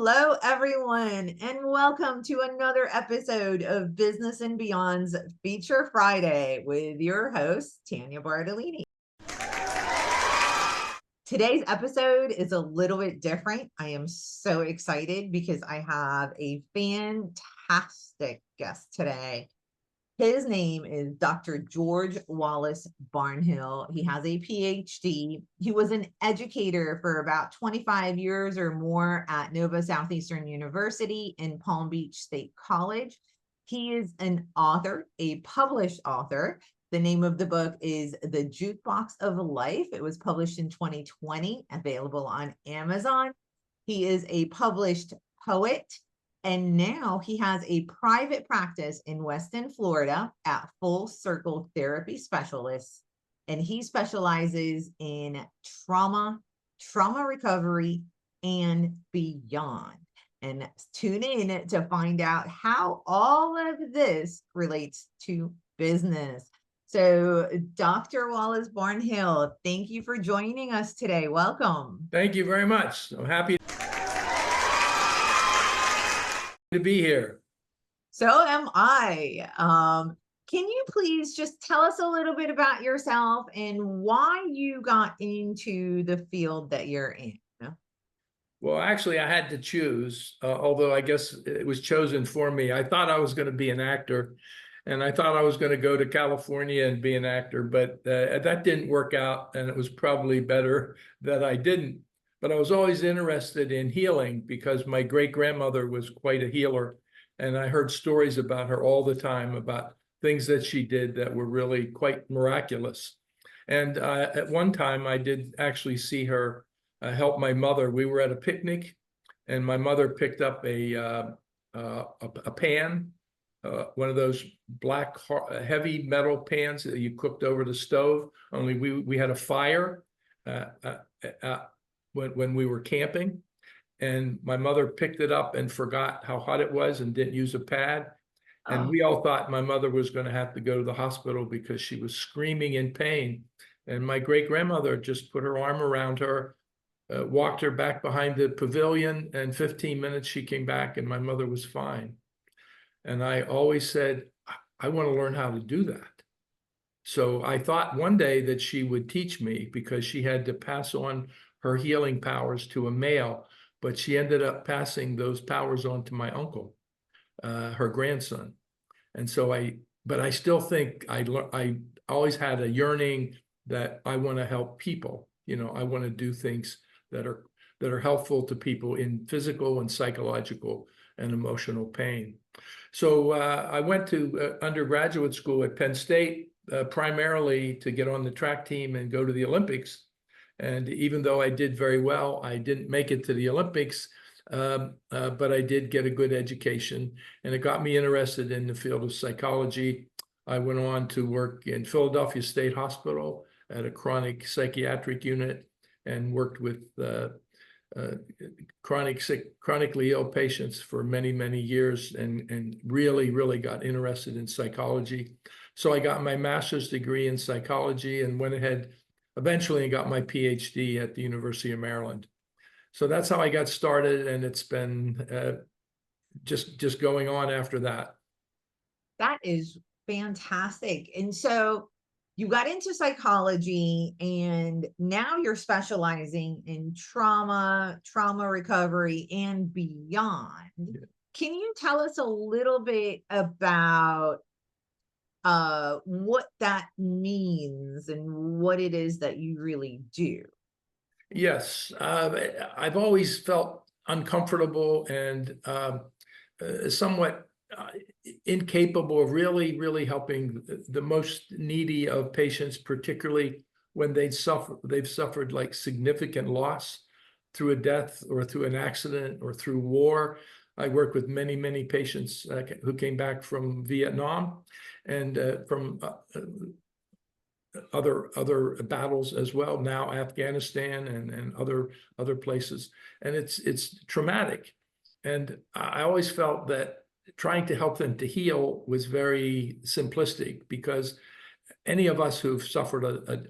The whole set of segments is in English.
Hello, everyone, and welcome to another episode of Business and Beyond's Feature Friday with your host, Tanya Bartolini. Today's episode is a little bit different. I am so excited because I have a fantastic guest today. His name is Dr. George Wallace Barnhill. He has a PhD. He was an educator for about 25 years or more at Nova Southeastern University and Palm Beach State College. He is an author, a published author. The name of the book is The Jukebox of Life. It was published in 2020, available on Amazon. He is a published poet. And now he has a private practice in Weston, Florida at Full Circle Therapy Specialists. And he specializes in trauma recovery, and beyond. And tune in to find out how all of this relates to business. So, Dr. Wallace Barnhill, thank you for joining us today. Welcome. Thank you very much. I'm happy to be here. So am I. Can you please just tell us a little bit about yourself and why you got into the field that you're in? Well, actually, I had to choose, although I guess it was chosen for me. I thought I was going to be an actor, and I thought I was going to go to California and be an actor, but that didn't work out, and it was probably better that I didn't. But I was always interested in healing because my great-grandmother was quite a healer, and I heard stories about her all the time about things that she did that were really quite miraculous. And at one time, I did actually see her help my mother. We were at a picnic, and my mother picked up a pan, one of those black heavy metal pans that you cooked over the stove. Only we had a fire when we were camping, and my mother picked it up and forgot how hot it was and didn't use a pad. And we all thought my mother was going to have to go to the hospital because she was screaming in pain. And my great-grandmother just put her arm around her, walked her back behind the pavilion, and 15 minutes she came back and my mother was fine. And I always said, I want to learn how to do that. So I thought one day that she would teach me because she had to pass on her healing powers to a male, but she ended up passing those powers on to my uncle, her grandson. And so but I still think I always had a yearning that I want to help people. You know, I want to do things that are helpful to people in physical and psychological and emotional pain. So I went to undergraduate school at Penn State, primarily to get on the track team and go to the Olympics. And even though I did very well, I didn't make it to the Olympics, but I did get a good education, and it got me interested in the field of psychology. I went on to work in Philadelphia State Hospital at a chronic psychiatric unit and worked with chronically ill patients for many, many years, and really got interested in psychology. So I got my master's degree in psychology and went ahead eventually and got my PhD at the University of Maryland. So that's how I got started, and it's been just going on after that. That is fantastic. And so you got into psychology, and now you're specializing in trauma recovery, and beyond. Yeah. Can you tell us a little bit about what that means and what it is that you really do? Yes, I've always felt uncomfortable and somewhat incapable of really helping the most needy of patients, particularly when they've suffered like significant loss through a death or through an accident or through war. I work with many patients who came back from Vietnam and from other battles as well, now Afghanistan and other places, and it's traumatic. And I always felt that trying to help them to heal was very simplistic, because any of us who've suffered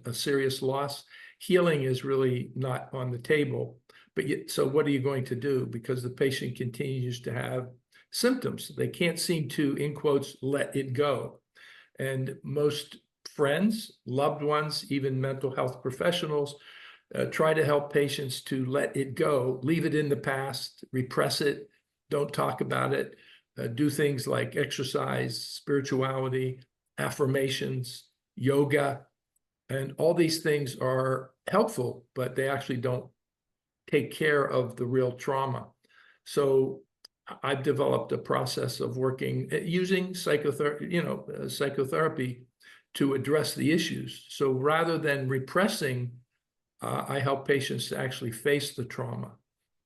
a serious loss, healing is really not on the table. But yet, so what are you going to do? Because the patient continues to have symptoms. They can't seem to, in quotes, let it go. And most friends, loved ones, even mental health professionals, try to help patients to let it go, leave it in the past, repress it, don't talk about it, do things like exercise, spirituality, affirmations, yoga, and all these things are helpful, but they actually don't take care of the real trauma. So I've developed a process of working using psychotherapy to address the issues. So rather than repressing, I help patients to actually face the trauma,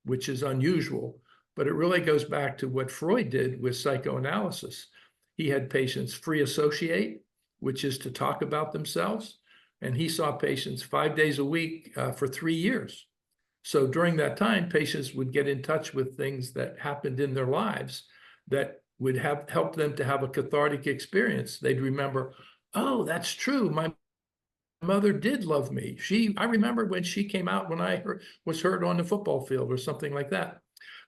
which is unusual, but it really goes back to what Freud did with psychoanalysis. He had patients free associate, which is to talk about themselves, and he saw patients 5 days a week for 3 years. So during that time, patients would get in touch with things that happened in their lives that would have helped them to have a cathartic experience. They'd remember, oh, that's true. My mother did love me. I remember when she came out when I was hurt on the football field or something like that.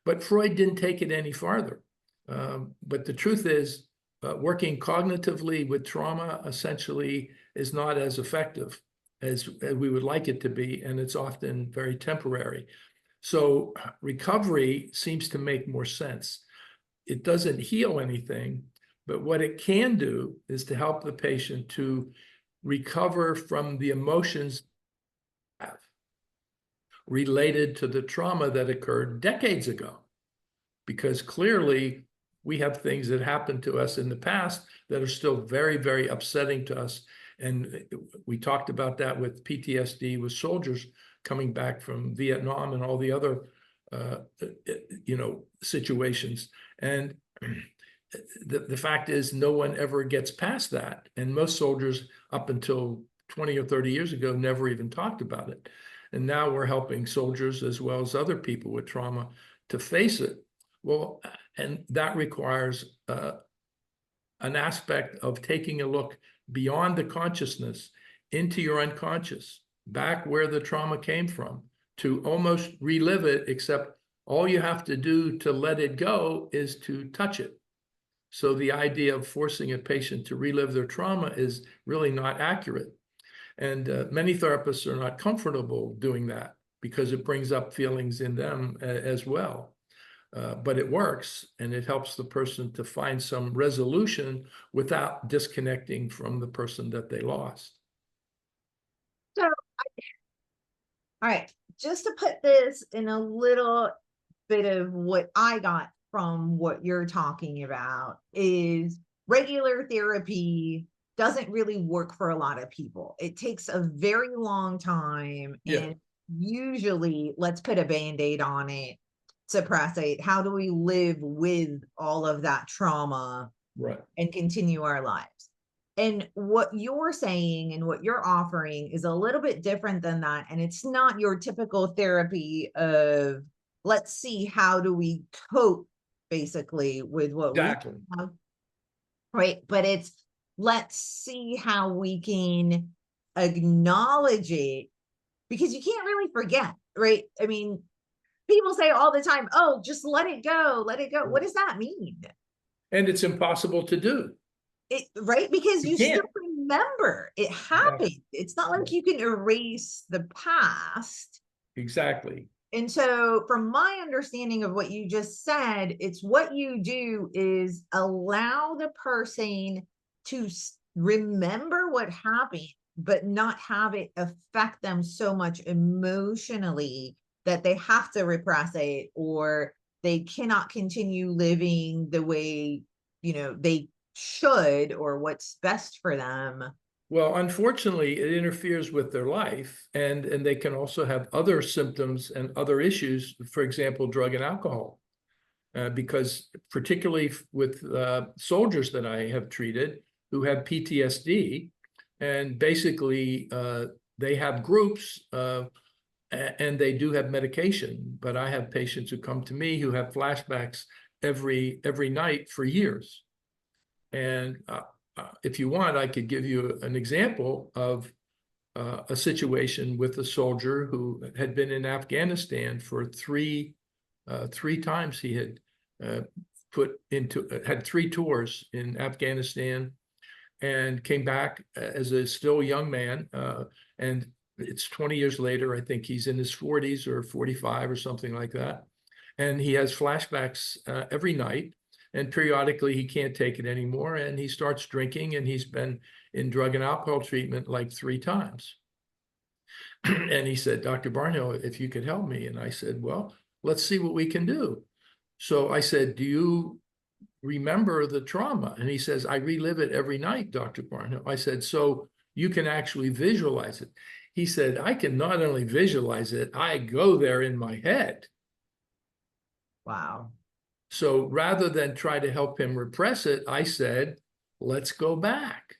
But Freud didn't take it any farther. But the truth is, working cognitively with trauma essentially is not as effective as we would like it to be, and it's often very temporary. So recovery seems to make more sense. It doesn't heal anything, but what it can do is to help the patient to recover from the emotions related to the trauma that occurred decades ago. Because clearly we have things that happened to us in the past that are still very, very upsetting to us. And we talked about that with PTSD, with soldiers coming back from Vietnam and all the other, situations. And the fact is no one ever gets past that. And most soldiers up until 20 or 30 years ago never even talked about it. And now we're helping soldiers as well as other people with trauma to face it. Well, and that requires an aspect of taking a look beyond the consciousness into your unconscious, back where the trauma came from, to almost relive it, except all you have to do to let it go is to touch it. So the idea of forcing a patient to relive their trauma is really not accurate. And many therapists are not comfortable doing that because it brings up feelings in them as well. But it works, and it helps the person to find some resolution without disconnecting from the person that they lost. So, all right, just to put this in a little bit of what I got from what you're talking about is regular therapy doesn't really work for a lot of people. It takes a very long time, Yeah. and usually, let's put a band-aid on it, suppress it. How do we live with all of that trauma Right. and continue our lives? And what you're saying and what you're offering is a little bit different than that. And it's not your typical therapy of, let's see, how do we cope basically with what Exactly. we have, right? But it's, let's see how we can acknowledge it, because you can't really forget, right? I mean, people say all the time, oh, just let it go, let it go. What does that mean? And it's impossible to do. Right? Because You you still can't. remember it happened. Exactly. It's not like you can erase the past. Exactly. And so, from my understanding of what you just said, it's what you do is allow the person to remember what happened, but not have it affect them so much emotionally that they have to repress it, or they cannot continue living the way, they should, or what's best for them. Well, unfortunately, it interferes with their life, and they can also have other symptoms and other issues, for example, drug and alcohol. Because particularly with soldiers that I have treated who have PTSD, and basically they have groups and they do have medication, but I have patients who come to me who have flashbacks every night for years. And if you want, I could give you an example of a situation with a soldier who had been in Afghanistan for three times. He had had 3 tours in Afghanistan and came back as a still young man. And it's 20 years later. I think he's in his 40s or 45 or something like that. And he has flashbacks every night. And periodically he can't take it anymore. And he starts drinking, and he's been in drug and alcohol treatment like 3 times. And he said, Dr. Barnhill, if you could help me. And I said, well, let's see what we can do. So I said, do you remember the trauma? And he says, I relive it every night, Dr. Barnhill. I said, so you can actually visualize it. He said, I can not only visualize it, I go there in my head. Wow. So rather than try to help him repress it, I said, let's go back.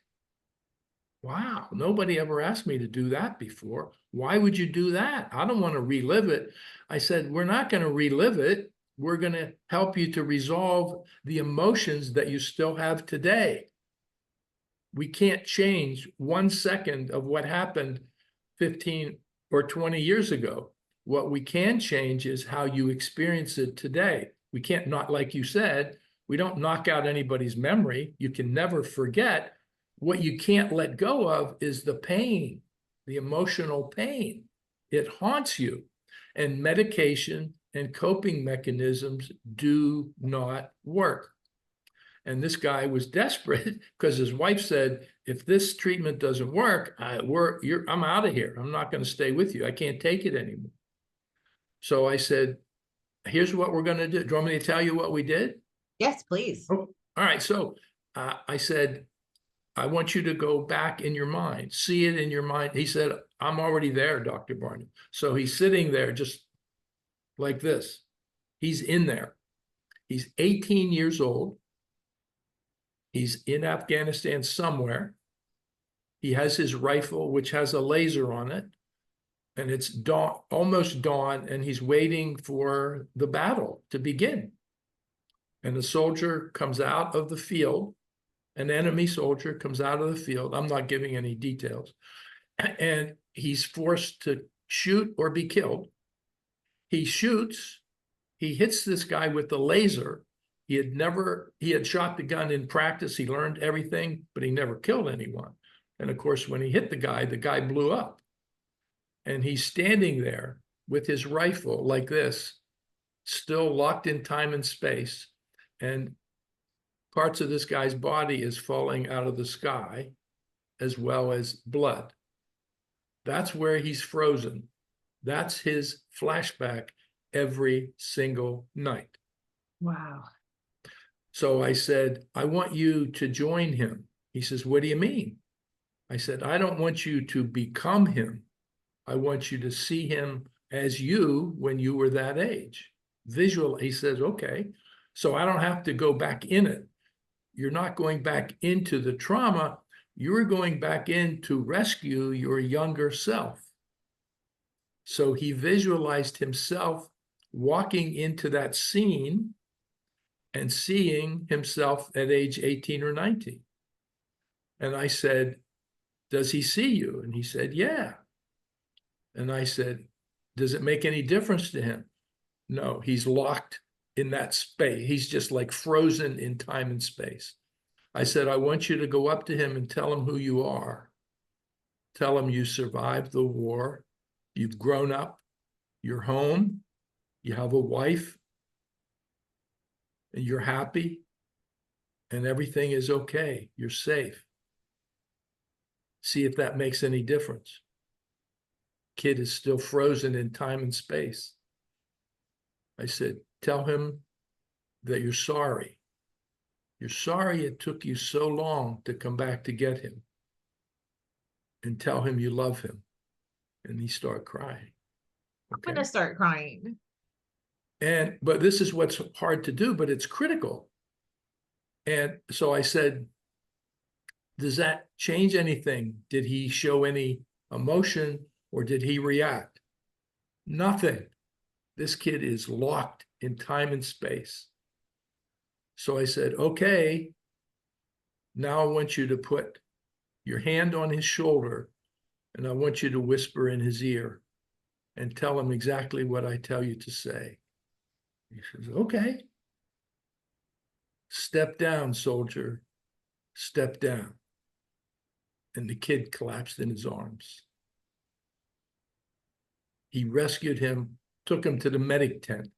Wow, nobody ever asked me to do that before. Why would you do that? I don't want to relive it. I said, we're not going to relive it. We're going to help you to resolve the emotions that you still have today. We can't change 1 second of what happened 15 or 20 years ago. What we can change is how you experience it today. We can't, not like you said, we don't knock out anybody's memory. You can never forget. What you can't let go of is the pain, the emotional pain. It haunts you. And medication and coping mechanisms do not work. And this guy was desperate because his wife said, if this treatment doesn't work, I'm out of here. I'm not going to stay with you. I can't take it anymore. So I said, here's what we're going to do. Do you want me to tell you what we did? Yes, please. Oh, all right. So I said, I want you to go back in your mind, see it in your mind. He said, I'm already there, Dr. Barnhill. So he's sitting there just like this. He's in there. He's 18 years old. He's in Afghanistan somewhere. He has his rifle, which has a laser on it. And it's dawn, almost dawn, and he's waiting for the battle to begin. And the soldier comes out of the field. An enemy soldier comes out of the field. I'm not giving any details. And he's forced to shoot or be killed. He shoots. He hits this guy with the laser. He had shot the gun in practice. He learned everything, but he never killed anyone. And of course, when he hit the guy blew up. And he's standing there with his rifle like this, still locked in time and space. And parts of this guy's body is falling out of the sky, as well as blood. That's where he's frozen. That's his flashback every single night. Wow. So I said, I want you to join him. He says, what do you mean? I said, I don't want you to become him. I want you to see him as you when you were that age. Visual. He says, okay. So I don't have to go back in it. You're not going back into the trauma. You're going back in to rescue your younger self. So he visualized himself walking into that scene and seeing himself at age 18 or 19. And I said, does he see you? And he said, yeah. And I said, does it make any difference to him? No, he's locked in that space. He's just like frozen in time and space. I said, I want you to go up to him and tell him who you are. Tell him you survived the war. You've grown up. You're home. You have a wife. And you're happy. And everything is okay. You're safe. See if that makes any difference. Kid is still frozen in time and space. I said, tell him that you're sorry. You're sorry it took you so long to come back to get him. And tell him you love him. And he started crying. I'm going to start crying. But this is what's hard to do, but it's critical. And so I said, does that change anything? Did he show any emotion or did he react? Nothing. This kid is locked in time and space. So I said, okay, now I want you to put your hand on his shoulder and I want you to whisper in his ear and tell him exactly what I tell you to say. He says, okay. Step down, soldier. Step down. And the kid collapsed in his arms. He rescued him, took him to the medic tent.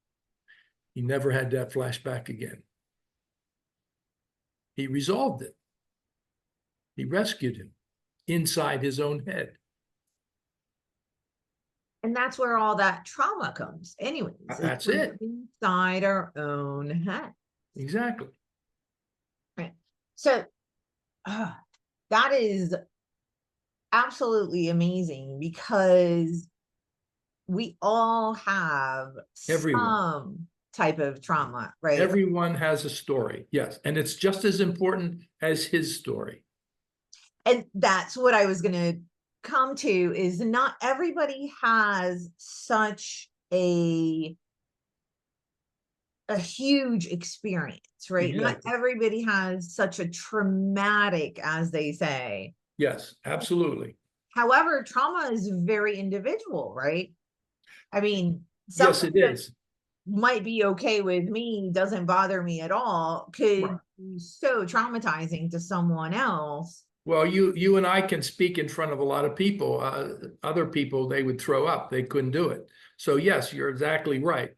He never had that flashback again. He resolved it. He rescued him inside his own head. And that's where all that trauma comes anyways. That's it. Inside our own head. Exactly. Right. So that is absolutely amazing, because we all have some type of trauma, right? Everyone has a story, yes. And it's just as important as his story. And that's what I was going to come to, is not everybody has such a huge experience, right? Exactly. Not everybody has such a traumatic, as they say. Yes, absolutely. However, trauma is very individual, right? I mean, yes, it is. Might be okay with me, doesn't bother me at all, could be so traumatizing to someone else. Well, you and I can speak in front of a lot of people. Other people, they would throw up. They couldn't do it. So yes, you're exactly right.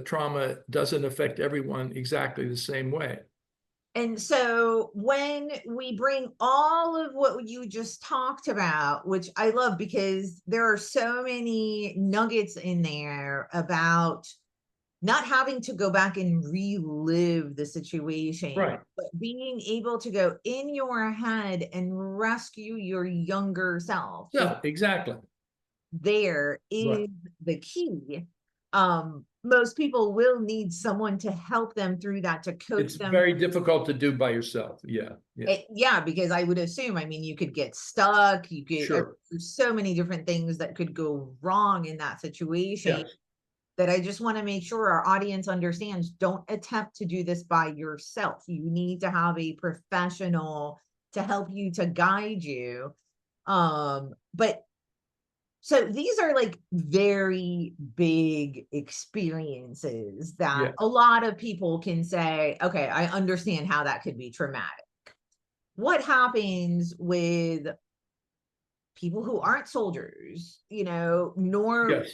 Trauma doesn't affect everyone exactly the same way. And so when we bring all of what you just talked about, which I love, because there are so many nuggets in there about not having to go back and relive the situation, right, but being able to go in your head and rescue your younger self. Yeah, exactly. There is the key. Most people will need someone to help them through that, to coach them. It's very difficult to do by yourself. Yeah, because I would assume, I mean, you could get stuck, you could, there's so many different things that could go wrong in that situation. Yes. That I just want to make sure our audience understands. Don't attempt to do this by yourself. You need to have a professional to help you, to guide you. But so these are like very big experiences that a lot of people can say, okay, I understand how that could be traumatic. What happens with people who aren't soldiers, nor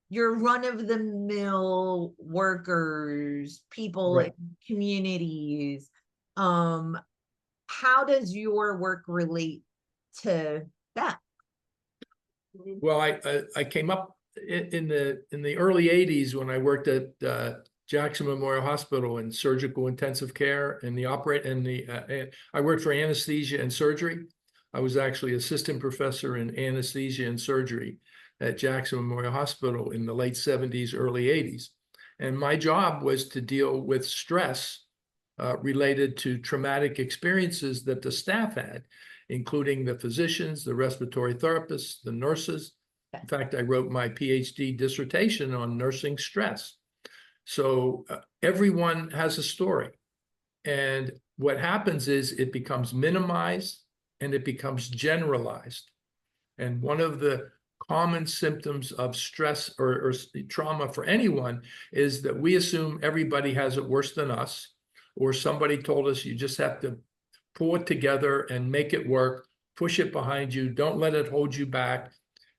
your run-of-the-mill workers, people in communities? How does your work relate to that? Well, I came up in the early 80s when I worked at Jackson Memorial Hospital in surgical intensive care, and I worked for anesthesia and surgery. I was actually assistant professor in anesthesia and surgery at Jackson Memorial Hospital in the late 70s, early 80s. And my job was to deal with stress related to traumatic experiences that the staff had, including the physicians, the respiratory therapists, the nurses. In fact, I wrote my PhD dissertation on nursing stress. So everyone has a story. And what happens is it becomes minimized and it becomes generalized. And one of the common symptoms of stress or trauma for anyone is that we assume everybody has it worse than us, or somebody told us you just have to pull it together and make it work, push it behind you, don't let it hold you back.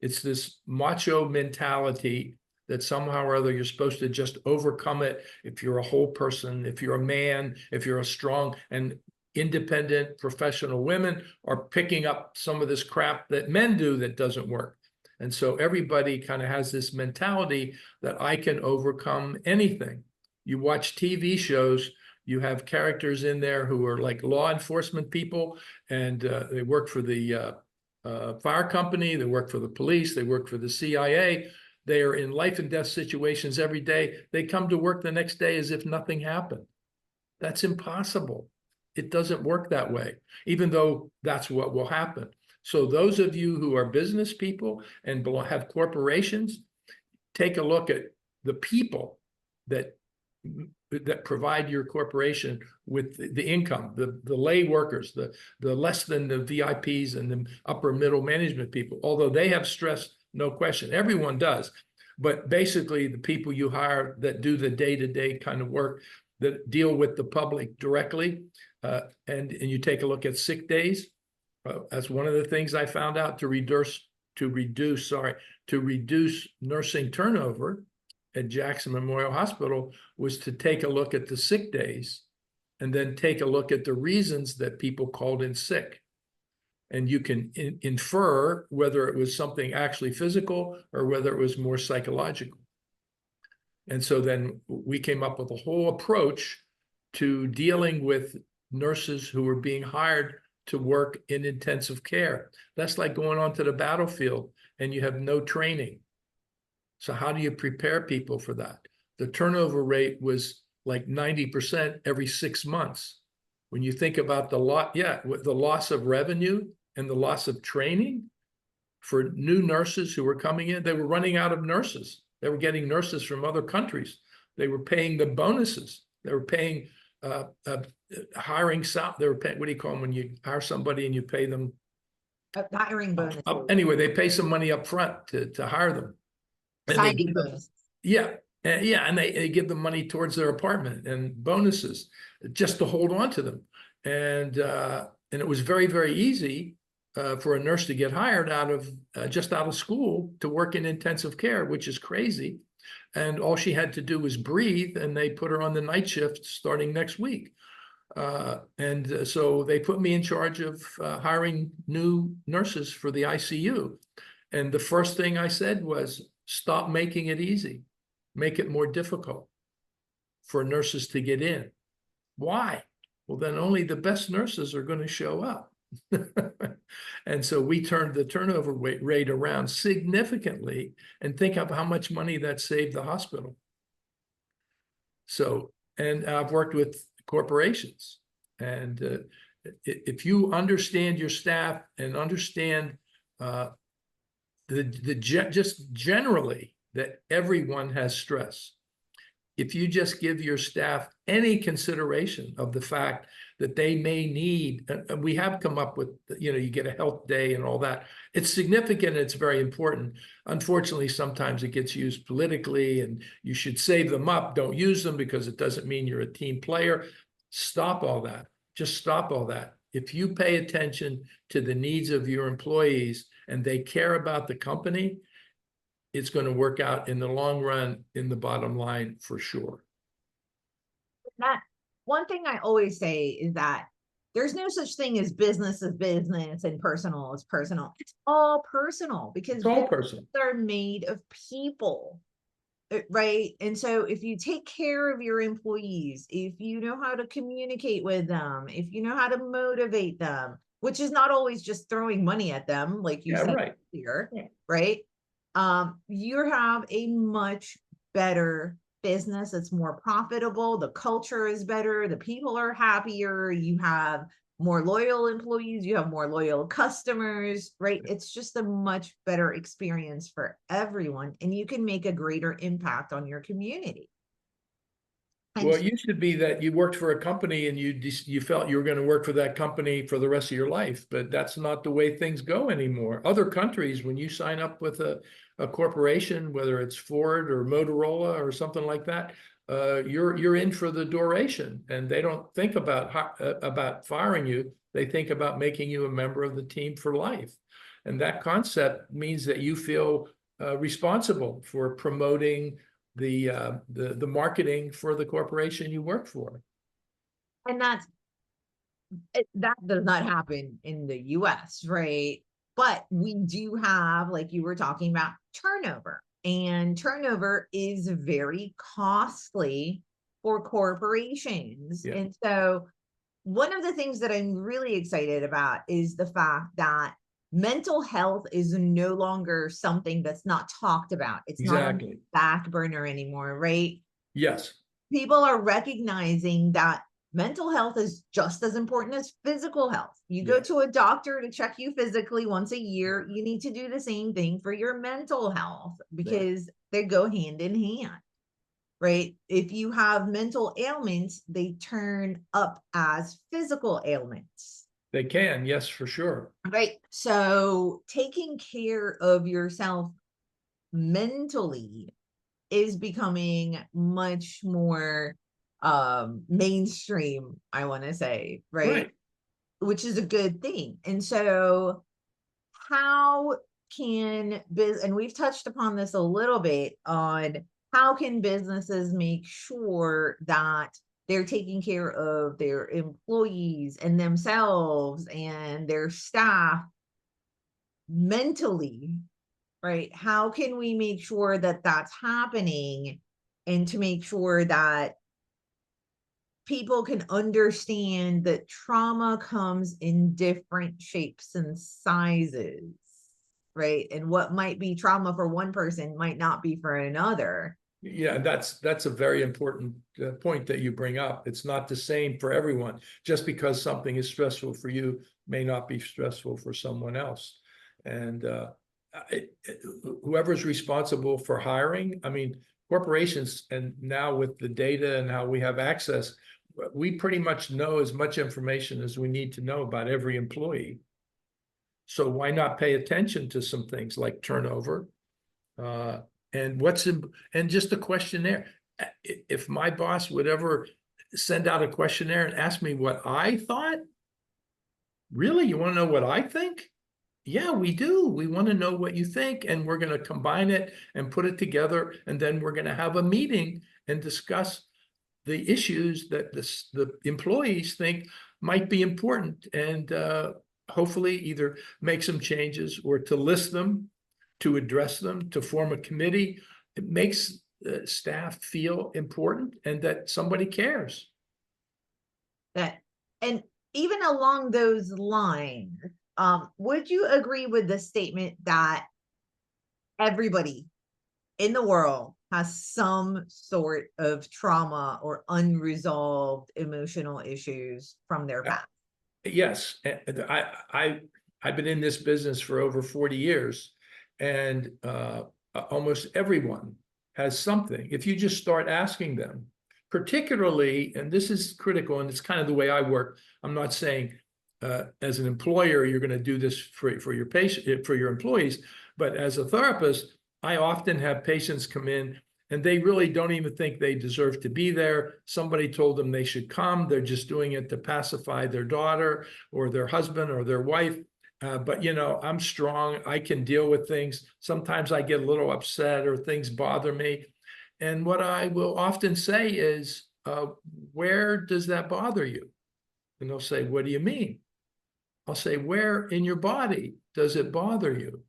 It's this macho mentality that somehow or other you're supposed to just overcome it if you're a whole person, if you're a man, if you're a strong and independent professional. Women are picking up some of this crap that men do that doesn't work. And so everybody kind of has this mentality that I can overcome anything. You watch TV shows, you have characters in there who are like law enforcement people, and they work for the fire company, they work for the police, they work for the CIA. They are in life and death situations every day. They come to work the next day as if nothing happened. That's impossible. It doesn't work that way, even though that's what will happen. So those of you who are business people and have corporations, take a look at the people that that provide your corporation with the income, the lay workers, the less than the VIPs and the upper middle management people, although they have stress, no question, everyone does. But basically the people you hire that do the day-to-day kind of work that deal with the public directly, and you take a look at sick days, that's one of the things I found out to reduce nursing turnover at Jackson Memorial Hospital was to take a look at the sick days and then take a look at the reasons that people called in sick. And you can infer whether it was something actually physical or whether it was more psychological. And so then we came up with a whole approach to dealing with nurses who were being hired to work in intensive care. That's like going onto the battlefield and you have no training. So how do you prepare people for that? The turnover rate was like 90% every 6 months. When you think about the loss of revenue and the loss of training for new nurses who were coming in, they were running out of nurses. They were getting nurses from other countries. They were paying the bonuses. They were paying hiring. They were paying, what do you call them when you hire somebody and you pay them? Hiring bonus. Anyway, they pay some money up front to hire them. And they give them, and they give them money towards their apartment and bonuses just to hold on to them. And it was very, very easy for a nurse to get hired just out of school to work in intensive care, which is crazy. And all she had to do was breathe, and they put her on the night shift starting next week. So they put me in charge of hiring new nurses for the ICU. And the first thing I said was, stop making it easy. Make it more difficult for nurses to get in. Why? Well, then only the best nurses are going to show up. And so we turned the turnover rate around significantly, and think of how much money that saved the hospital. So, and I've worked with corporations, and if you understand your staff and understand just generally that everyone has stress, if you just give your staff any consideration of the fact that they may need, and we have come up with, you get a health day and all that. It's significant. It's very important. Unfortunately, sometimes it gets used politically, and you should save them up. Don't use them because it doesn't mean you're a team player. Stop all that. Just stop all that. If you pay attention to the needs of your employees and they care about the company, it's going to work out in the long run in the bottom line for sure. That one thing I always say is that there's no such thing as business and personal as personal. It's all personal because it's all personal. They're made of people, right? And so if you take care of your employees, if you know how to communicate with them, if you know how to motivate them, which is not always just throwing money at them, like you said here, right? You have a much better business. It's more profitable. The culture is better. The people are happier. You have more loyal employees. You have more loyal customers, right? It's just a much better experience for everyone. And you can make a greater impact on your community. Well, it used to be that you worked for a company and you felt you were going to work for that company for the rest of your life, but that's not the way things go anymore. Other countries, when you sign up with a corporation, whether it's Ford or Motorola or something like that, you're in for the duration, and they don't think about firing you. They think about making you a member of the team for life. And that concept means that you feel responsible for promoting the marketing for the corporation you work for. And that does not happen in the US, right? But we do have, like you were talking about, turnover, and turnover is very costly for corporations. Yeah. And so one of the things that I'm really excited about is the fact that mental health is no longer something that's not talked about. It's not on the back burner anymore, right? Yes. People are recognizing that mental health is just as important as physical health. You go to a doctor to check you physically once a year. You need to do the same thing for your mental health because they go hand in hand, right? If you have mental ailments, they turn up as physical ailments, They can, yes, for sure. right? So taking care of yourself mentally is becoming much more mainstream, I want to say, right? Right. Which is a good thing. And so how can and we've touched upon this a little bit on how can businesses make sure that they're taking care of their employees and themselves and their staff mentally, right? How can we make sure that that's happening, and to make sure that people can understand that trauma comes in different shapes and sizes, right? And what might be trauma for one person might not be for another. Yeah, that's a very important point that you bring up. It's not the same for everyone. Just because something is stressful for you may not be stressful for someone else. And whoever's responsible for hiring, I mean, corporations, and now with the data and how we have access, we pretty much know as much information as we need to know about every employee. So why not pay attention to some things like turnover? Uh, and and just a questionnaire. If my boss would ever send out a questionnaire and ask me what I thought, really, you want to know what I think? Yeah, we do. We want to know what you think, and we're going to combine it and put it together, and then we're going to have a meeting and discuss the issues that the employees think might be important, and hopefully either make some changes or to list them, to address them, to form a committee. It makes staff feel important and that somebody cares. That and even along those lines, would you agree with the statement that everybody in the world has some sort of trauma or unresolved emotional issues from their Uh, past? Yes, I've been in this business for over 40 years, and almost everyone has something. If you just start asking them, particularly, and this is critical, and it's kind of the way I work. I'm not saying as an employer you're going to do this for your patient, for your employees, but as a therapist, I often have patients come in and they really don't even think they deserve to be there. Somebody told them they should come. They're just doing it to pacify their daughter or their husband or their wife. But you know, I'm strong. I can deal with things. Sometimes I get a little upset or things bother me. And what I will often say is, where does that bother you? And they'll say, what do you mean? I'll say, where in your body does it bother you?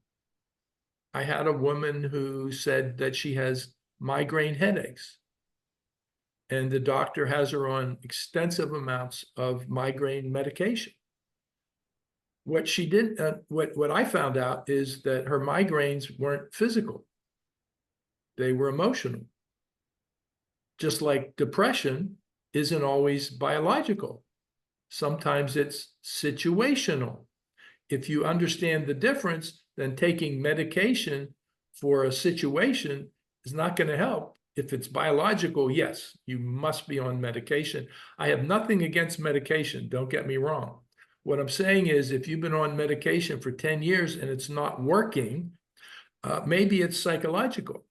I had a woman who said that she has migraine headaches, and the doctor has her on extensive amounts of migraine medication. What she didn't, what I found out is that her migraines weren't physical; they were emotional. Just like depression isn't always biological. Sometimes it's situational. If you understand the difference, then taking medication for a situation is not going to help. If it's biological, yes, you must be on medication. I have nothing against medication, don't get me wrong. What I'm saying is, if you've been on medication for 10 years and it's not working, maybe it's psychological.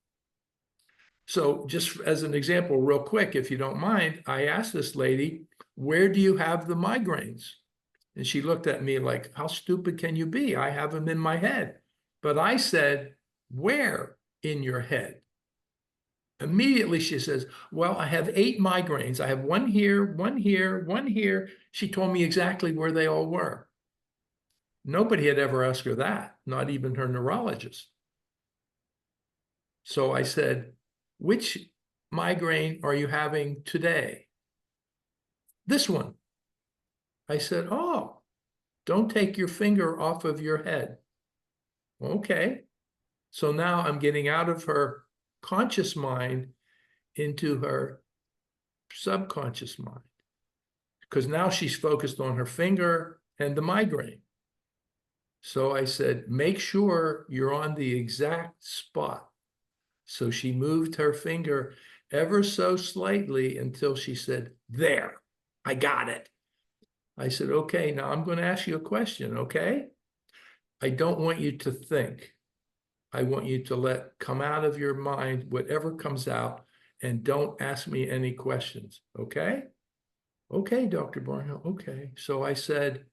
So just as an example, real quick, if you don't mind, I asked this lady, where do you have the migraines? And she looked at me like, how stupid can you be? I have them in my head. But I said, where in your head? Immediately she says, well, I have 8 migraines. I have one here, one here, one here. She told me exactly where they all were. Nobody had ever asked her that, not even her neurologist. So I said, which migraine are you having today? This one. I said, oh, don't take your finger off of your head. Okay. So now I'm getting out of her conscious mind into her subconscious mind, because now she's focused on her finger and the migraine. So I said, make sure you're on the exact spot. So she moved her finger ever so slightly until she said, "There, I got it." I said, "Okay, now I'm going to ask you a question, okay? I don't want you to think. I want you to let come out of your mind whatever comes out, and don't ask me any questions, okay?" "Okay, Dr. Barnhill, okay." So I said,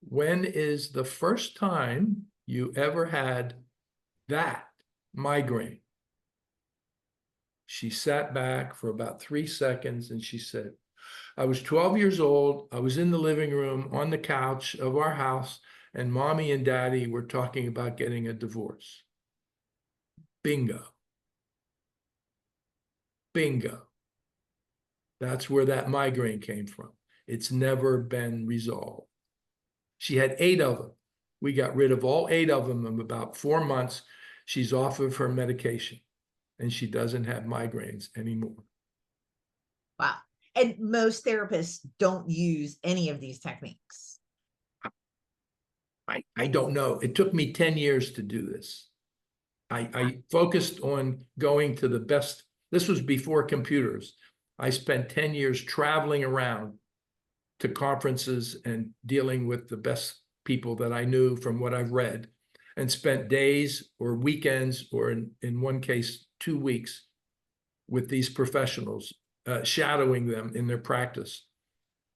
"When is the first time you ever had that migraine?" She sat back for about 3 seconds and she said, "I was 12 years old. I was in the living room on the couch of our house, and mommy and daddy were talking about getting a divorce." Bingo. Bingo. That's where that migraine came from. It's never been resolved. She had 8 of them. We got rid of all 8 of them in about 4 months. She's off of her medication and she doesn't have migraines anymore. Wow. And most therapists don't use any of these techniques. I don't know. It took me 10 years to do this. I focused on going to the best. This was before computers. I spent 10 years traveling around to conferences and dealing with the best people that I knew from what I've read, and spent days or weekends, or in one case, 2 weeks with these professionals, shadowing them in their practice,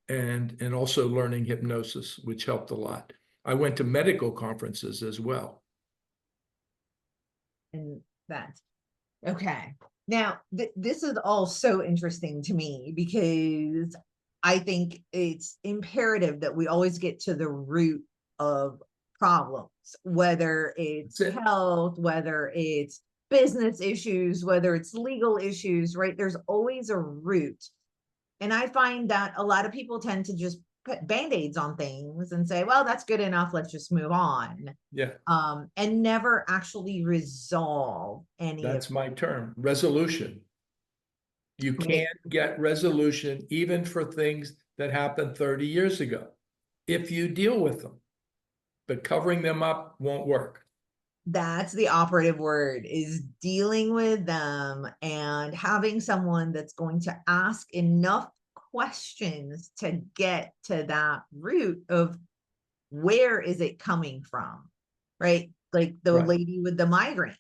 and also learning hypnosis, which helped a lot. I went to medical conferences as well. And that's okay. Now, this is all so interesting to me because I think it's imperative that we always get to the root of problems, whether it's That's it. health, whether it's business issues, whether it's legal issues, right? There's always a root. And I find that a lot of people tend to just put band-aids on things and say, well, that's good enough. Let's just move on. Yeah, And never actually resolve any of that's my term, resolution. You it. can't get resolution even for things that happened 30 years ago if you deal with them, but covering them up won't work. That's the operative word, is dealing with them and having someone that's going to ask enough questions to get to that root of where is it coming from, right? Like the Right. lady with the migraines.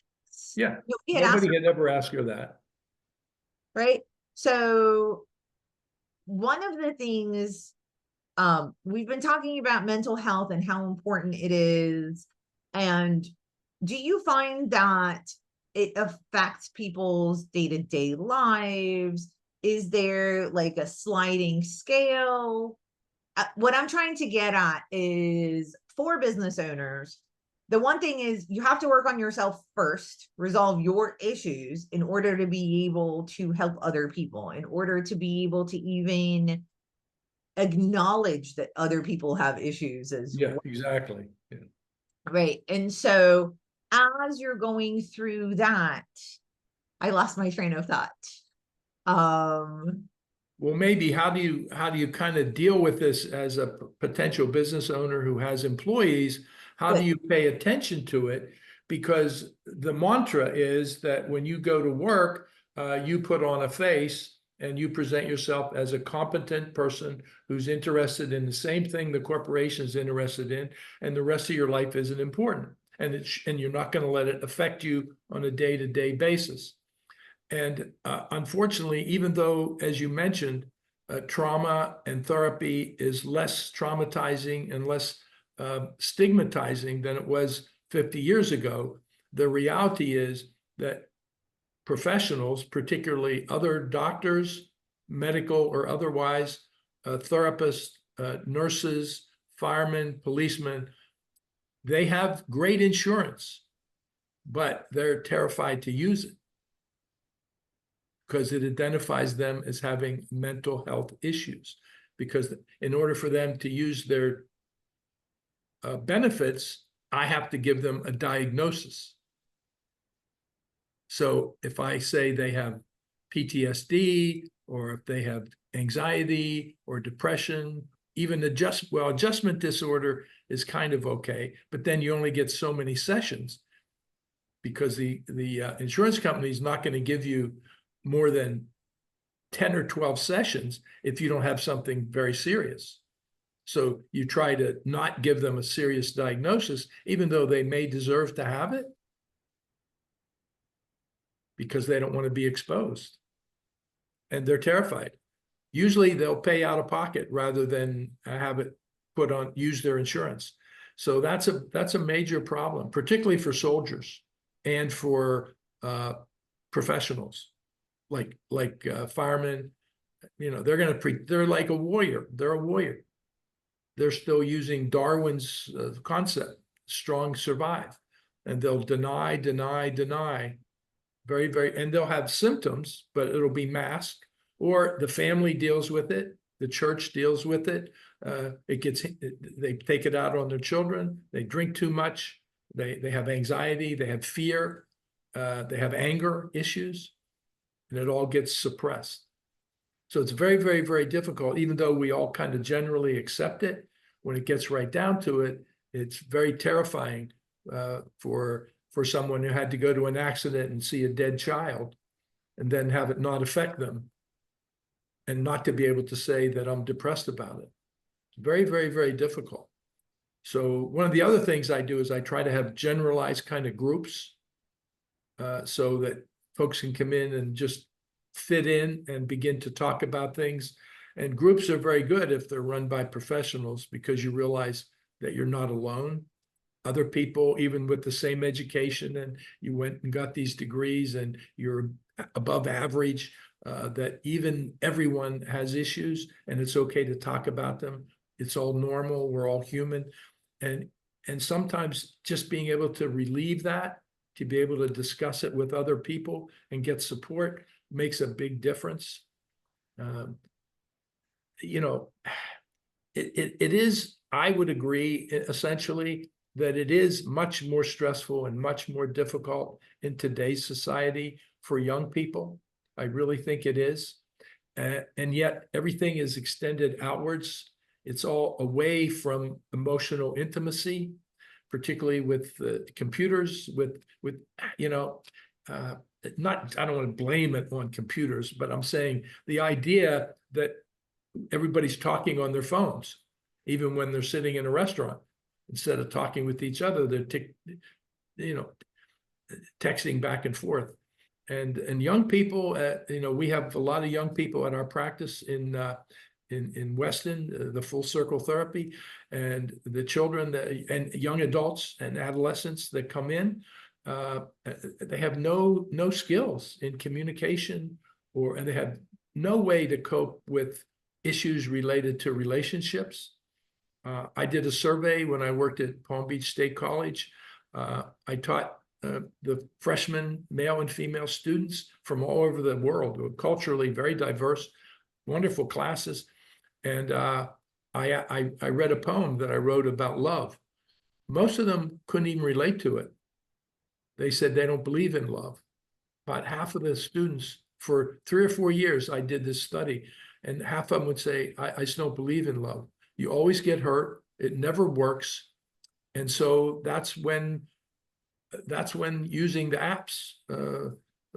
Yeah. We had asked Nobody her, had ever asked her that. right? So one of the things, we've been talking about mental health and how important it is. And do you find that it affects people's day-to-day lives? Is there like a sliding scale? What I'm trying to get at is, for business owners, the one thing is you have to work on yourself first, resolve your issues in order to be able to help other people, in order to be able to even acknowledge that other people have issues as Yeah, well, exactly. Yeah. right? And so as you're going through that, I lost my train of thought. Um, Well, maybe how do you kind of deal with this as a potential business owner who has employees? How do but you pay attention to it? Because the mantra is that when you go to work, you put on a face and you present yourself as a competent person who's interested in the same thing the corporation is interested in, and the rest of your life isn't important. And you're not going to let it affect you on a day-to-day basis. And unfortunately, even though, as you mentioned, trauma and therapy is less traumatizing and less stigmatizing than it was 50 years ago, the reality is that professionals, particularly other doctors, medical or otherwise, therapists, nurses, firemen, policemen, they have great insurance, but they're terrified to use it because it identifies them as having mental health issues. Because in order for them to use their benefits, I have to give them a diagnosis. So if I say they have PTSD, or if they have anxiety or depression, even adjustment disorder is kind of okay, but then you only get so many sessions. because the insurance company is not going to give you more than 10 or 12 sessions if you don't have something very serious. So you try to not give them a serious diagnosis, even though they may deserve to have it, because they don't want to be exposed. And they're terrified. Usually they'll pay out of pocket rather than have it put on, use their insurance. So that's a major problem, particularly for soldiers and for professionals like firemen. You know, they're like a warrior. They're a warrior. They're still using Darwin's concept, strong survive, and they'll deny, and they'll have symptoms, but it'll be masked, or the family deals with it, the church deals with it. They take it out on their children. They drink too much. They have anxiety. They have fear. They have anger issues, and it all gets suppressed. So it's very, very, very difficult, even though we all kind of generally accept it. When it gets right down to it, it's very terrifying for someone who had to go to an accident and see a dead child and then have it not affect them and not to be able to say that I'm depressed about it. It's very, very, very difficult. So one of the other things I do is I try to have generalized kind of groups so that folks can come in and just fit in and begin to talk about things. And groups are very good if they're run by professionals, because you realize that you're not alone. Other people, even with the same education, and you went and got these degrees and you're above average, that even everyone has issues, and it's okay to talk about them. It's all normal. We're all human. And sometimes just being able to relieve that, to be able to discuss it with other people and get support, makes a big difference. You know, it is, I would agree, essentially, that it is much more stressful and much more difficult in today's society for young people. I really think it is. And yet everything is extended outwards. It's all away from emotional intimacy, particularly with computers, with you know, not, I don't want to blame it on computers, but I'm saying the idea that everybody's talking on their phones, even when they're sitting in a restaurant, instead of talking with each other, they're texting back and forth. And young people, you know, we have a lot of young people at our practice in Weston, the full circle therapy, and the children and young adults and adolescents that come in, they have no skills in communication, and they have no way to cope with issues related to relationships. I did a survey when I worked at Palm Beach State College. I taught the freshmen, male and female students from all over the world, culturally very diverse, wonderful classes. And I read a poem that I wrote about love. Most of them couldn't even relate to it. They said they don't believe in love. About half of the students, for 3 or 4 years, I did this study, and half of them would say, I just don't believe in love. You always get hurt. It never works. And so that's when using the apps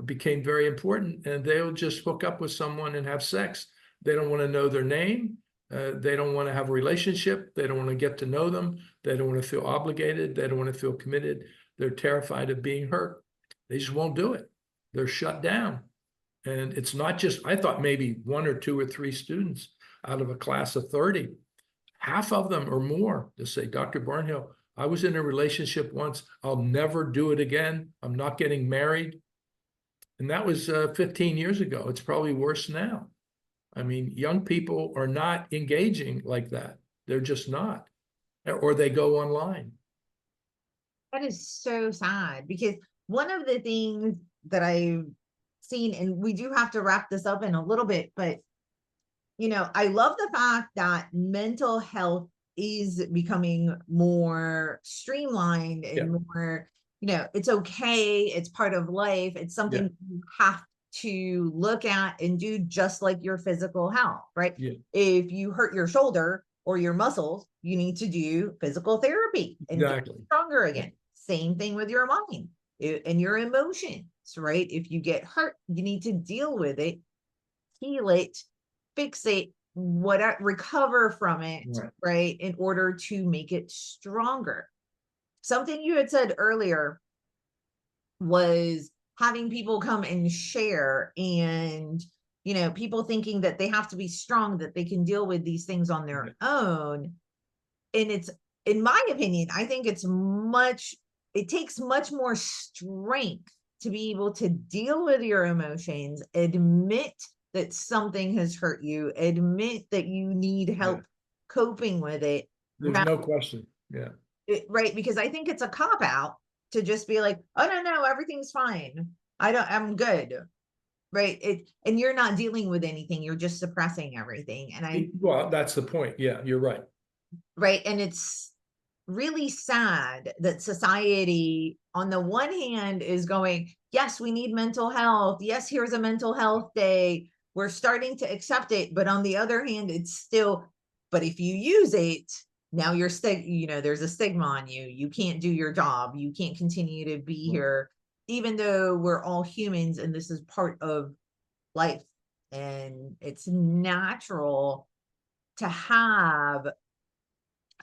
became very important, and they'll just hook up with someone and have sex. They don't want to know their name. They don't want to have a relationship. They don't want to get to know them. They don't want to feel obligated. They don't want to feel committed. They're terrified of being hurt. They just won't do it. They're shut down. And it's not just, I thought maybe 1 or 2 or 3 students out of a class of 30, half of them or more to say, Dr. Barnhill, I was in a relationship once. I'll never do it again. I'm not getting married. And that was 15 years ago. It's probably worse now. I mean, young people are not engaging like that. They're just not. Or they go online. That is so sad, because one of the things that I've seen, and we do have to wrap this up in a little bit, but you know, I love the fact that mental health is becoming more streamlined and Yeah. more, you know, it's okay, it's part of life, it's something you have to look at and do, just like your physical health, right? Yeah. If you hurt your shoulder or your muscles, you need to do physical therapy and get Exactly. stronger again. Same thing with your mind. and your emotions, right? If you get hurt, you need to deal with it, heal it, fix it, recover from it, Right. right? In order to make it stronger. Something you had said earlier was having people come and share, and people thinking that they have to be strong, that they can deal with these things on their own. And it's, in my opinion, I think it takes much more strength to be able to deal with your emotions, admit that something has hurt you, admit that you need help coping with it. There's no question. Yeah. Right, because I think it's a cop out to just be like, oh no, everything's fine, I'm good, right? And you're not dealing with anything, you're just suppressing everything. And Well, that's the point. Yeah, you're right. right, and it's really sad that society on the one hand is going, yes, we need mental health, yes, here's a mental health day, we're starting to accept it, but on the other hand, it's still, but if you use it, now you're there's a stigma on you, you can't do your job, you can't continue to be here, even though we're all humans and this is part of life, and it's natural to have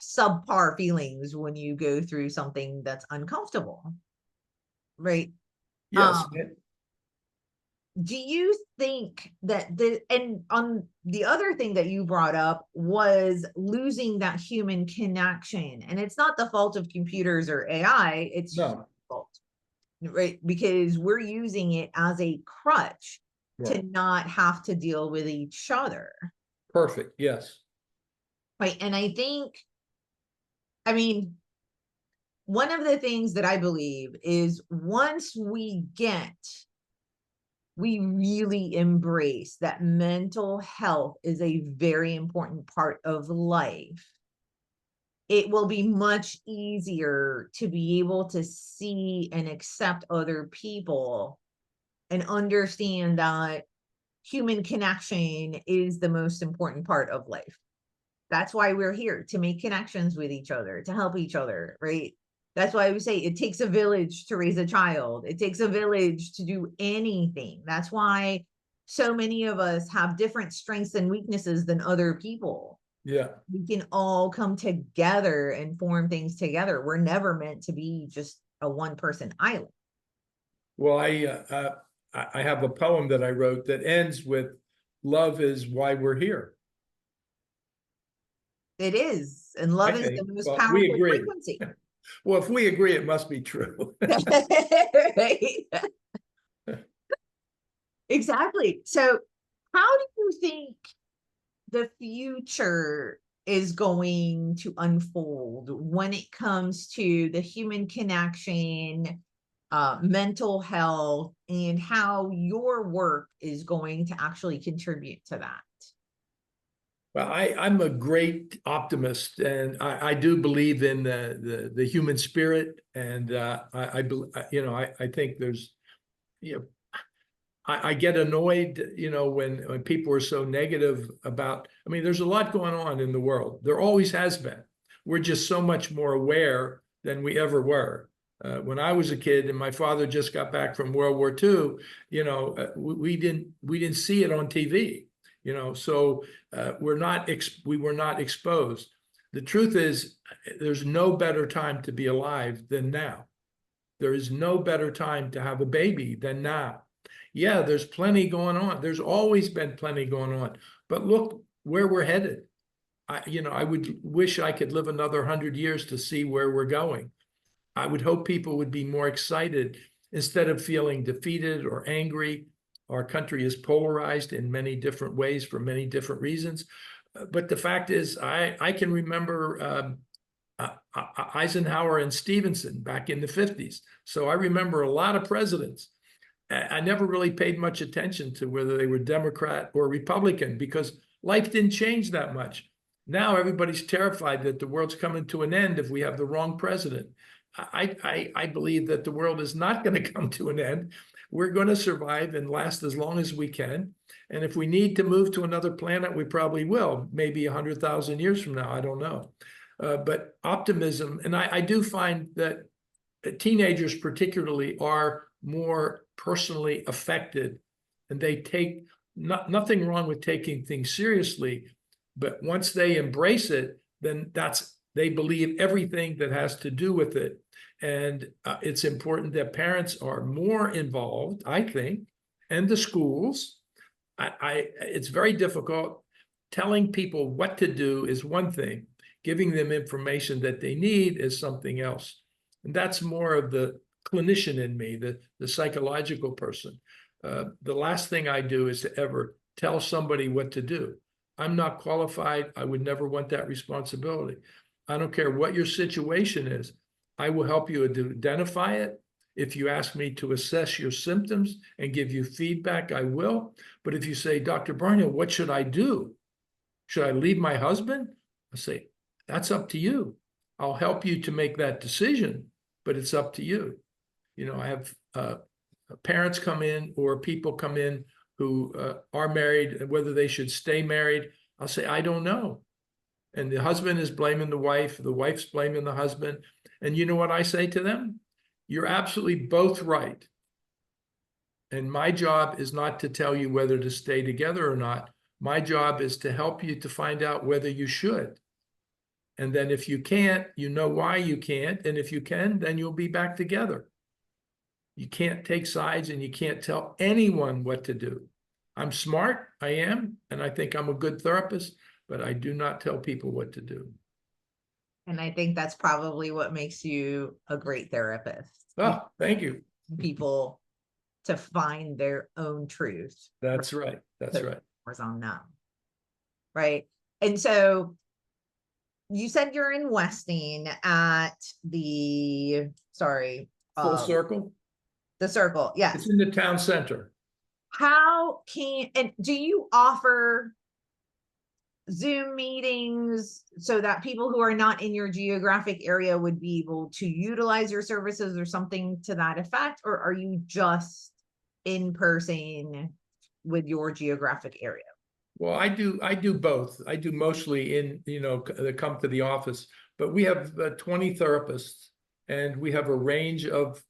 subpar feelings when you go through something that's uncomfortable, right? Yes. um do you think that and on the other thing that you brought up was losing that human connection, and it's not the fault of computers or AI, it's No. fault, right? Because we're using it as a crutch Right. to not have to deal with each other, Perfect. Yes. right? And I mean, one of the things that I believe is once we really embrace that mental health is a very important part of life, it will be much easier to be able to see and accept other people and understand that human connection is the most important part of life. That's why we're here, to make connections with each other, to help each other, right? That's why we say it takes a village to raise a child. It takes a village to do anything. That's why so many of us have different strengths and weaknesses than other people. Yeah. We can all come together and form things together. We're never meant to be just a one person island. Well, I have a poem that I wrote that ends with "Love is why we're here." It is. And love I is the think. most Well, we powerful agree. frequency. Well, if we agree, it must be true. Right? Exactly. So, how do you think the future is going to unfold when it comes to the human connection, mental health, and how your work is going to actually contribute to that? Well, I'm a great optimist, and I do believe in the human spirit, and I think there's, you know, I get annoyed, when people are so negative about. I mean, there's a lot going on in the world. There always has been. We're just so much more aware than we ever were. When I was a kid, and my father just got back from World War II, we didn't see it on TV. So we were not exposed. The truth is, there's no better time to be alive than now. There is no better time to have a baby than now. Yeah, there's plenty going on. There's always been plenty going on, but look where we're headed. I would wish I could live another 100 years to see where we're going. I would hope people would be more excited instead of feeling defeated or angry. Our country is polarized in many different ways for many different reasons. But the fact is, I can remember Eisenhower and Stevenson back in the 50s. So I remember a lot of presidents. I never really paid much attention to whether they were Democrat or Republican because life didn't change that much. Now everybody's terrified that the world's coming to an end if we have the wrong president. I believe that the world is not going to come to an end. We're going to survive and last as long as we can. And if we need to move to another planet, we probably will, maybe 100,000 years from now. I don't know. But optimism, and I do find that teenagers particularly are more personally affected, and they take nothing wrong with taking things seriously, but once they embrace it, then they believe everything that has to do with it. And it's important that parents are more involved, I think, and the schools. It's very difficult. Telling people what to do is one thing. Giving them information that they need is something else. And that's more of the clinician in me, the psychological person. The last thing I do is to ever tell somebody what to do. I'm not qualified. I would never want that responsibility. I don't care what your situation is. I will help you to identify it. If you ask me to assess your symptoms and give you feedback, I will. But if you say, Dr. Barnhill, what should I do? Should I leave my husband? I say, that's up to you. I'll help you to make that decision, but it's up to you. You know, I have parents come in or people come in who are married, whether they should stay married. I'll say, I don't know. And the husband is blaming the wife's blaming the husband. And you know what I say to them? You're absolutely both right. And my job is not to tell you whether to stay together or not. My job is to help you to find out whether you should. And then if you can't, you know why you can't. And if you can, then you'll be back together. You can't take sides and you can't tell anyone what to do. I'm smart, I am, and I think I'm a good therapist, but I do not tell people what to do. And I think that's probably what makes you a great therapist. Oh, thank you. People to find their own truth. That's right. That's right. On them. Right. And so you said you're in Westing at the, Full Circle? The Circle. Yes. It's in the town center. And do you offer Zoom meetings so that people who are not in your geographic area would be able to utilize your services or something to that effect? Or are you just in person with your geographic area? Well, I do both. I do mostly in, they come to the office, but we have 20 therapists and we have a range of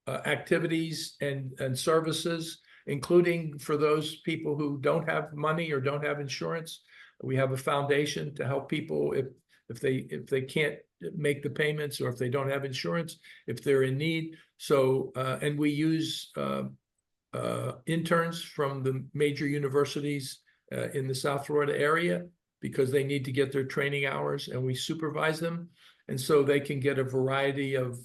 activities and services, including for those people who don't have money or don't have insurance. We have a foundation to help people if they can't make the payments or if they don't have insurance, if they're in need. So, and we use interns from the major universities in the South Florida area because they need to get their training hours, and we supervise them, and so they can get a variety of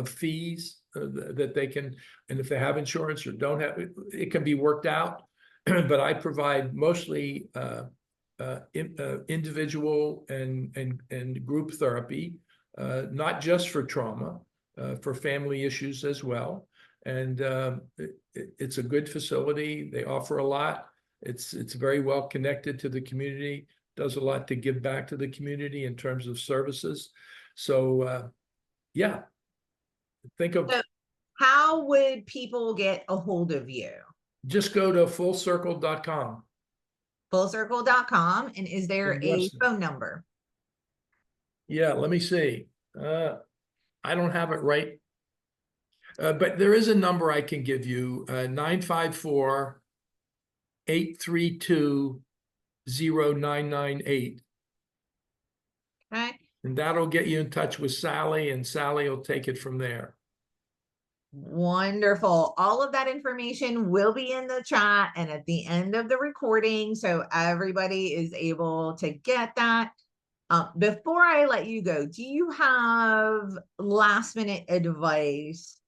fees that they can, and if they have insurance or don't have, it can be worked out. But I provide mostly individual and group therapy, not just for trauma, for family issues as well. And it's a good facility. They offer a lot. It's very well connected to the community, does a lot to give back to the community in terms of services. So yeah, think of. So how would people get a hold of you? Just go to fullcircle.com. Fullcircle.com. And is there a phone number? Yeah, let me see. I don't have it right. But there is a number I can give you, 954-832-0998. Okay. And that'll get you in touch with Sally, and Sally will take it from there. Wonderful. All of that information will be in the chat and at the end of the recording, so everybody is able to get that. Before I let you go, do you have last minute advice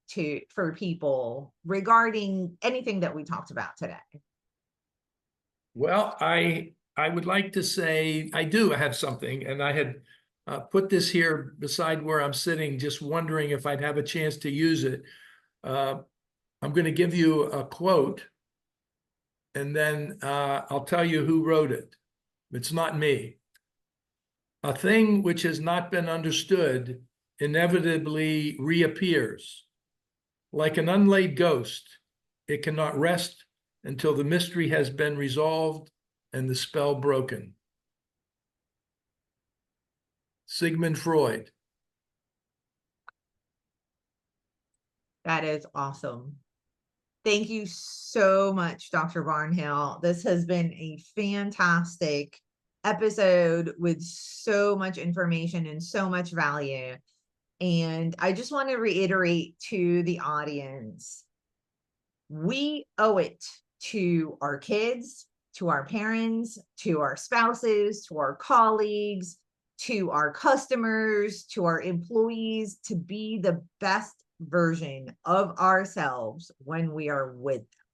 for people regarding anything that we talked about today? Well, I would like to say I do have something, and I had put this here beside where I'm sitting, just wondering if I'd have a chance to use it. I'm going to give you a quote, and then I'll tell you who wrote it. It's not me. A thing which has not been understood inevitably reappears. Like an unlaid ghost, it cannot rest until the mystery has been resolved and the spell broken. Sigmund Freud. That is awesome. Thank you so much, Dr. Barnhill. This has been a fantastic episode with so much information and so much value. And I just want to reiterate to the audience, we owe it to our kids, to our parents, to our spouses, to our colleagues, to our customers, to our employees to be the best version of ourselves when we are with them,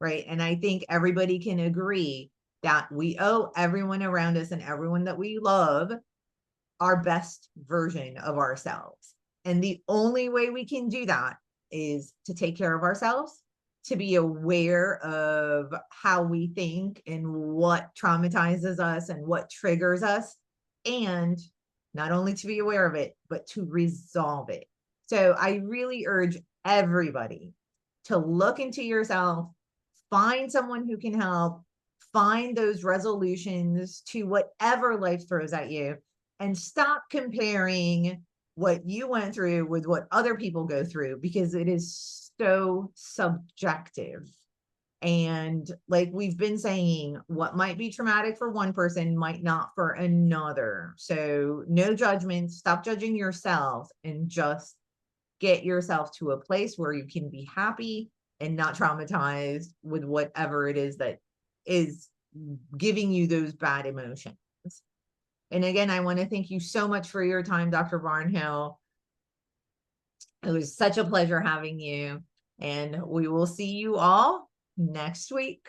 right? And I think everybody can agree that we owe everyone around us and everyone that we love our best version of ourselves. And the only way we can do that is to take care of ourselves, to be aware of how we think and what traumatizes us and what triggers us, and not only to be aware of it, but to resolve it. So I really urge everybody to look into yourself, find someone who can help, find those resolutions to whatever life throws at you, and stop comparing what you went through with what other people go through, because it is so subjective. And like we've been saying, what might be traumatic for one person might not for another. So no judgment, stop judging yourself, and just get yourself to a place where you can be happy and not traumatized with whatever it is that is giving you those bad emotions. And again, I want to thank you so much for your time, Dr. Barnhill. It was such a pleasure having you, and we will see you all next week.